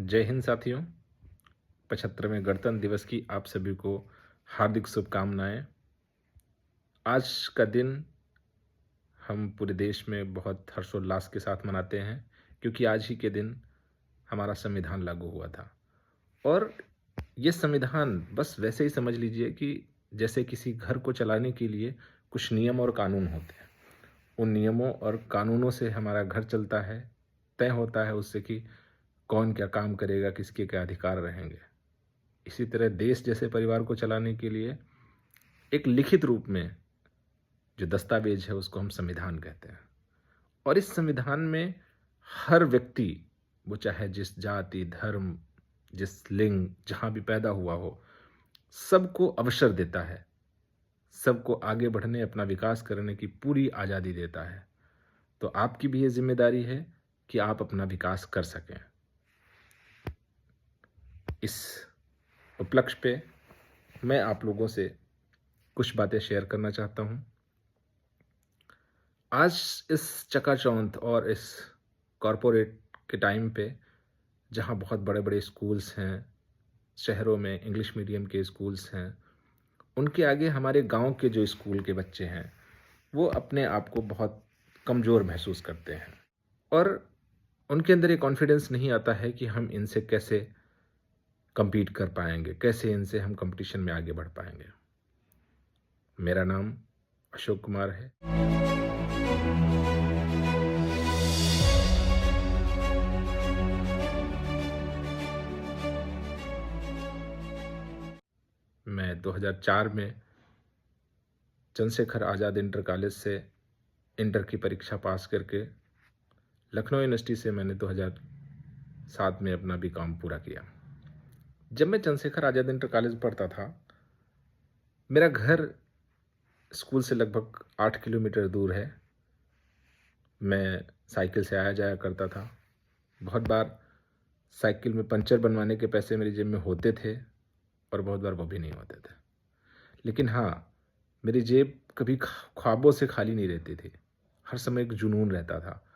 जय हिंद साथियों। 75वें गणतंत्र दिवस की आप सभी को हार्दिक शुभकामनाएं। आज का दिन हम पूरे देश में बहुत हर्षोल्लास के साथ मनाते हैं क्योंकि आज ही के दिन हमारा संविधान लागू हुआ था। और ये संविधान बस वैसे ही समझ लीजिए कि जैसे किसी घर को चलाने के लिए कुछ नियम और कानून होते हैं। उन नियमों और कानूनों से हमारा घर चलता है, तय होता है उससे कि कौन क्या काम करेगा, किसके क्या अधिकार रहेंगे। इसी तरह देश जैसे परिवार को चलाने के लिए एक लिखित रूप में जो दस्तावेज है उसको हम संविधान कहते हैं। और इस संविधान में हर व्यक्ति, वो चाहे जिस जाति, धर्म, जिस लिंग, जहाँ भी पैदा हुआ हो, सबको अवसर देता है, सबको आगे बढ़ने, अपना विकास करने की पूरी आज़ादी देता है। तो आपकी भी ये जिम्मेदारी है कि आप अपना विकास कर सकें। इस उपलक्ष्य पे मैं आप लोगों से कुछ बातें शेयर करना चाहता हूँ। आज इस चकाचौंध और इस कॉरपोरेट के टाइम पे, जहाँ बहुत बड़े-बड़े स्कूल्स हैं, शहरों में इंग्लिश मीडियम के स्कूल्स हैं, उनके आगे हमारे गाँव के जो स्कूल के बच्चे हैं, वो अपने आप को बहुत कमज़ोर महसूस करते हैं। और उनके अंदर ये कॉन्फिडेंस नहीं आता है कि हम इनसे कैसे कम्पीट कर पाएँगे, कैसे इनसे हम कॉम्पिटिशन में आगे बढ़ पाएँगे। मेरा नाम अशोक कुमार है। मैं 2004 में चंद्रशेखर आज़ाद इंटर कॉलेज से इंटर की परीक्षा पास करके लखनऊ यूनिवर्सिटी से मैंने 2007 में अपना बीकॉम पूरा किया। जब मैं चंद्रशेखर आज़ाद इंटर कॉलेज में पढ़ता था, मेरा घर स्कूल से लगभग 8 किलोमीटर दूर है। मैं साइकिल से आया जाया करता था। बहुत बार साइकिल में पंचर बनवाने के पैसे मेरी जेब में होते थे और बहुत बार वो भी नहीं होते थे। लेकिन हाँ, मेरी जेब कभी ख्वाबों से खाली नहीं रहती थी। हर समय एक जुनून रहता था।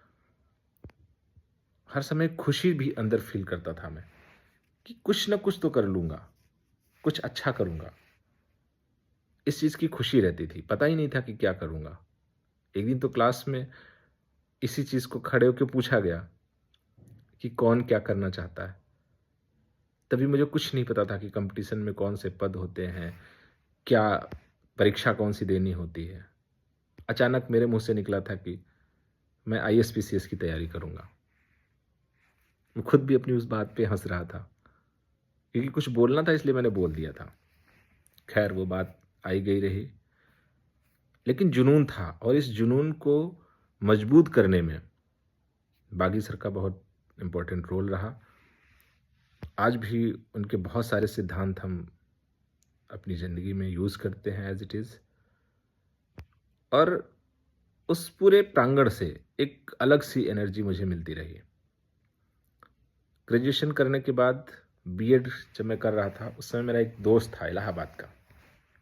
हर समय खुशी भी अंदर फ़ील करता था मैं कि कुछ न कुछ तो कर लूँगा, कुछ अच्छा करूँगा। इस चीज़ की खुशी रहती थी, पता ही नहीं था कि क्या करूँगा। एक दिन तो क्लास में इसी चीज़ को खड़े होके पूछा गया कि कौन क्या करना चाहता है। तभी मुझे कुछ नहीं पता था कि कॉम्पिटिशन में कौन से पद होते हैं, क्या परीक्षा कौन-सी देनी होती है। अचानक मेरे मुँह से निकला था कि मैं आईएएस, पीसीएस की तैयारी करूँगा। मैं खुद भी अपनी उस बात पे हँस रहा था, क्योंकि कुछ बोलना था इसलिए मैंने बोल दिया था। खैर वो बात आई गई रही, लेकिन जुनून था और इस जुनून को मजबूत करने में बागी सर का बहुत इम्पोर्टेंट रोल रहा। आज भी उनके बहुत सारे सिद्धांत हम अपनी ज़िंदगी में यूज़ करते हैं एज़ इट इज़। और उस पूरे प्रांगण से एक अलग सी एनर्जी मुझे मिलती रही। ग्रेजुएशन करने के बाद बीएड जब मैं कर रहा था, उस समय मेरा एक दोस्त था इलाहाबाद का,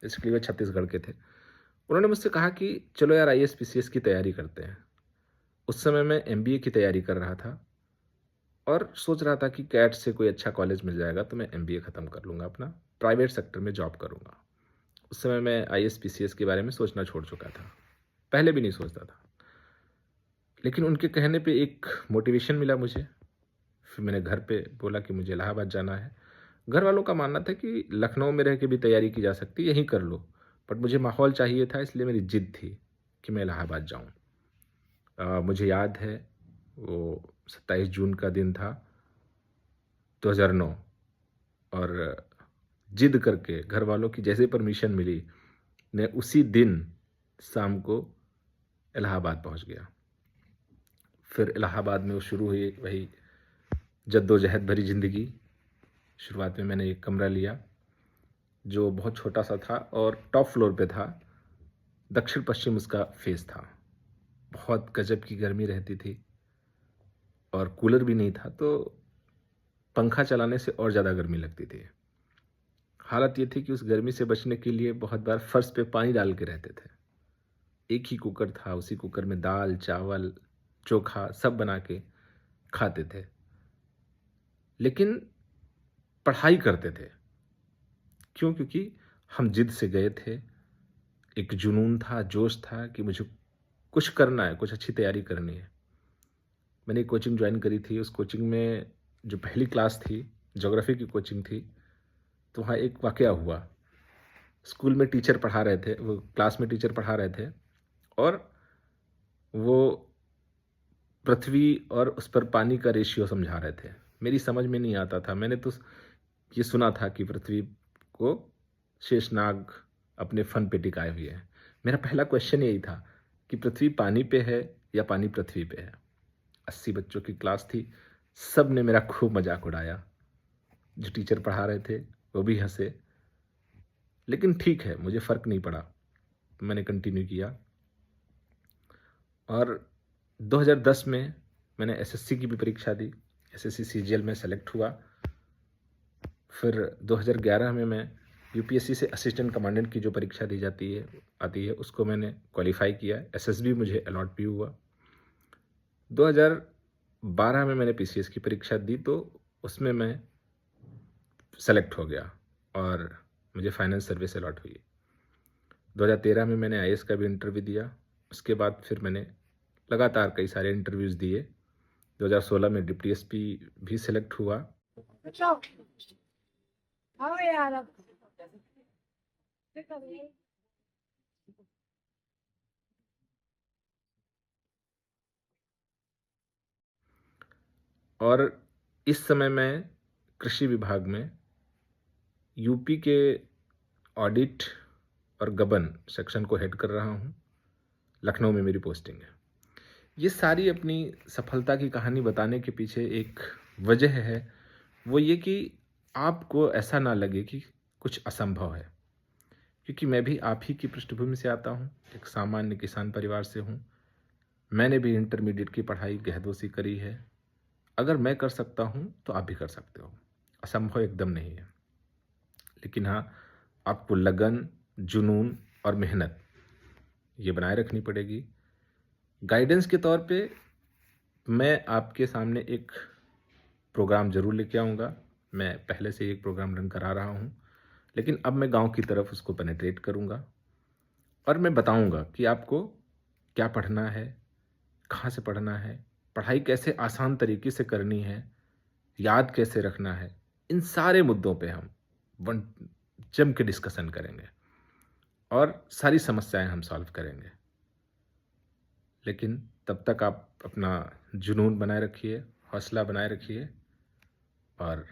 बेसिकली वो छत्तीसगढ़ के थे। उन्होंने मुझसे कहा कि चलो यार आईएएस पीसीएस की तैयारी करते हैं। उस समय मैं एमबीए की तैयारी कर रहा था और सोच रहा था कि कैट से कोई अच्छा कॉलेज मिल जाएगा तो मैं एमबीए ख़त्म कर लूँगा, अपना प्राइवेट सेक्टर में जॉब करूँगा। उस समय मैं आईएएस पीसीएस के बारे में सोचना छोड़ चुका था, पहले भी नहीं सोचता था। लेकिन उनके कहने पे एक मोटिवेशन मिला मुझे। फिर मैंने घर पे बोला कि मुझे इलाहाबाद जाना है। घर वालों का मानना था कि लखनऊ में रह के भी तैयारी की जा सकती है, यहीं कर लो। बट मुझे माहौल चाहिए था, इसलिए मेरी ज़िद थी कि मैं इलाहाबाद जाऊँ। मुझे याद है वो 27 जून का दिन था 2009, और ज़िद करके घर वालों की जैसे परमिशन मिली, मैं उसी दिन शाम को इलाहाबाद पहुंच गया। फिर इलाहाबाद में वो शुरू हुई वही जद्दोजहद भरी ज़िंदगी। शुरुआत में मैंने एक कमरा लिया जो बहुत छोटा-सा था और टॉप फ्लोर पे था। दक्षिण-पश्चिम उसका फेस था। बहुत गज़ब की गर्मी रहती थी और कूलर भी नहीं था, तो पंखा चलाने से और ज़्यादा गर्मी लगती थी। हालत ये थी कि उस गर्मी से बचने के लिए बहुत बार फर्श पे पानी डाल के रहते थे। एक ही कुकर था, उसी कुकर में दाल, चावल, चोखा सब बना के खाते थे। लेकिन पढ़ाई करते थे। क्यों? क्योंकि हम ज़िद से गए थे, एक जुनून था, जोश था कि मुझे कुछ करना है, कुछ अच्छी तैयारी करनी है। मैंने एक कोचिंग जॉइन करी थी, उस कोचिंग में जो पहली क्लास थी, ज्योग्राफ़ी की कोचिंग थी, तो वहाँ एक वाक़या हुआ। स्कूल में टीचर पढ़ा रहे थे, वो क्लास में टीचर पढ़ा रहे थे और वो पृथ्वी और उस पर पानी का रेशियो समझा रहे थे। मेरी समझ में नहीं आता था। मैंने तो ये सुना था कि पृथ्वी को शेषनाग अपने फन पे टिकाए हुए हैं। मेरा पहला क्वेश्चन यही था कि पृथ्वी पानी पे है या पानी पृथ्वी पे है? 80 बच्चों की क्लास थी, सब ने मेरा खूब मज़ाक उड़ाया। जो टीचर पढ़ा रहे थे, वो भी हँसे। लेकिन ठीक है, मुझे फ़र्क नहीं पड़ा। मैंने कंटिन्यू किया और 2010 में मैंने एसएससी की भी परीक्षा दी। एसएससी सीजीएल में सेलेक्ट हुआ। फिर 2011 में मैं यूपीएससी से असिस्टेंट कमांडेंट की जो परीक्षा दी जाती है आती है, उसको मैंने क्वालिफ़ाई किया। एसएसबी मुझे अलॉट भी हुआ। 2012 में मैंने पीसीएस की परीक्षा दी, तो उसमें मैं सेलेक्ट हो गया और मुझे फाइनेंस सर्विस अलॉट हुई। 2013 में मैंने आईएएस का भी इंटरव्यू दिया। उसके बाद फिर मैंने लगातार कई सारे इंटरव्यूज़ दिए। 2016 में डिप्टी एसपी भी सेलेक्ट हुआ। अच्छा, हाँ यार अब और इस समय मैं कृषि विभाग में यूपी के ऑडिट और गबन सेक्शन को हेड कर रहा हूँ। लखनऊ में मेरी पोस्टिंग है। ये सारी अपनी सफलता की कहानी बताने के पीछे एक वजह है, वो ये कि आपको ऐसा ना लगे कि कुछ असंभव है। क्योंकि मैं भी आप ही की पृष्ठभूमि से आता हूँ, एक सामान्य किसान परिवार से हूँ। मैंने भी इंटरमीडिएट की पढ़ाई गहदोसी करी है। अगर मैं कर सकता हूँ तो आप भी कर सकते हो। असंभव एकदम नहीं है। लेकिन हाँ, आपको लगन, जुनून और मेहनत ये बनाए रखनी पड़ेगी। गाइडेंस के तौर पे मैं आपके सामने एक प्रोग्राम ज़रूर लेके आऊँगा। मैं पहले से एक प्रोग्राम रन करा रहा हूँ, लेकिन अब मैं गाँव की तरफ उसको पेनिट्रेट करूँगा और मैं बताऊँगा कि आपको क्या पढ़ना है, कहाँ से पढ़ना है, पढ़ाई कैसे आसान तरीके से करनी है, याद कैसे रखना है। इन सारे मुद्दों पे हम वन जम के डिस्कशन करेंगे और सारी समस्याएँ हम सॉल्व करेंगे। लेकिन तब तक आप अपना जुनून बनाए रखिए, हौसला बनाए रखिए और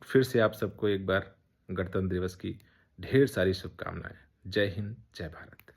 फिर से आप सबको एक बार गणतंत्र दिवस की ढेर सारी शुभकामनाएँ। जय हिंद, जय भारत।